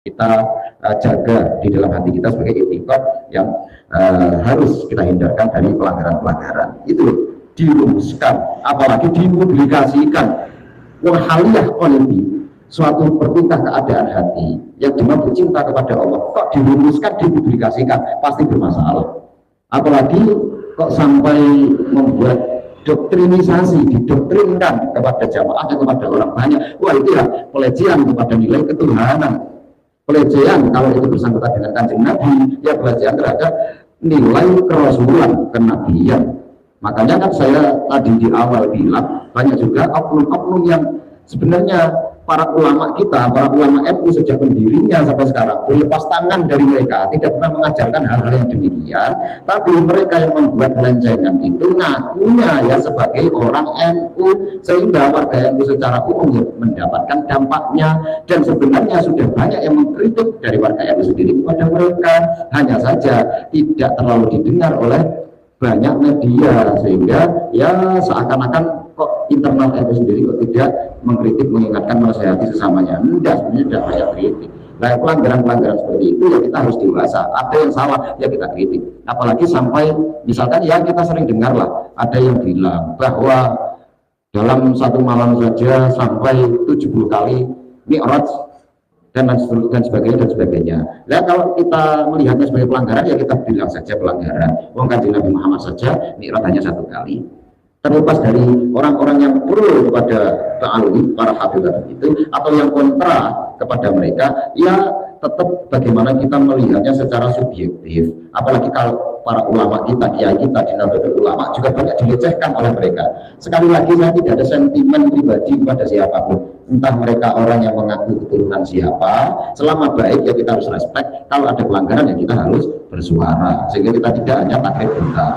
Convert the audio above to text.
kita jaga di dalam hati kita sebagai itikad yang harus kita hindarkan dari pelanggaran-pelanggaran itu dirumuskan, apalagi dipublikasikan. Wahaliyah qalbi, suatu pertingkah keadaan hati yang dimampu cinta kepada Allah kok dirumuskan, dipublikasikan, pasti bermasalah. Apalagi kok sampai membuat doktrinisasi, didoktrinkan kepada jamaah, kepada orang banyak. Wah, itu ya pelecehan kepada nilai ketuhanan. Pelecehan kalau itu bersangkutan dengan Kanjeng Nabi, ya pelecehan terhadap nilai kerasulan, kenabian. Makanya kan saya tadi di awal bilang banyak juga oknum-oknum yang sebenarnya para ulama kita, para ulama NU sejak pendirinya sampai sekarang berlepas tangan dari mereka, tidak pernah mengajarkan hal-hal yang demikian. Tapi mereka yang membuat pelencengan itu ngakunya ya sebagai orang NU, sehingga warga NU secara umum ya mendapatkan dampaknya. Dan sebenarnya sudah banyak yang mengkritik dari warga NU sendiri kepada mereka, hanya saja tidak terlalu didengar oleh banyak media, sehingga ya seakan-akan kok internal NU sendiri kok tidak mengkritik, mengingatkan, menasihati sesamanya. Enggak, sebenarnya tidak banyak kritik. Nah, pelanggaran-pelanggaran seperti itu ya kita harus dewasa. Ada yang salah ya kita kritik. Apalagi sampai misalkan ya kita sering dengar lah, ada yang bilang bahwa dalam satu malam saja sampai 70 kali mi'raj dan sebagainya. Nah, kalau kita melihatnya sebagai pelanggaran ya kita bilang saja pelanggaran. Wong Kanjeng Nabi Muhammad saja mi'raj hanya 1 kali. Terlepas dari orang-orang yang pro kepada ta'alum, para hafiz itu, atau yang kontra kepada mereka, ya tetap bagaimana kita melihatnya secara subjektif. Apalagi kalau para ulama kita, kiai kita di Nahdlatul Ulama juga banyak dilecehkan oleh mereka. Sekali lagi saya tidak ada sentimen pribadi kepada siapapun, entah mereka orang yang mengaku keturunan siapa. Selama baik ya kita harus respect. Kalau ada pelanggaran ya kita harus bersuara, sehingga kita tidak hanya takrif buta.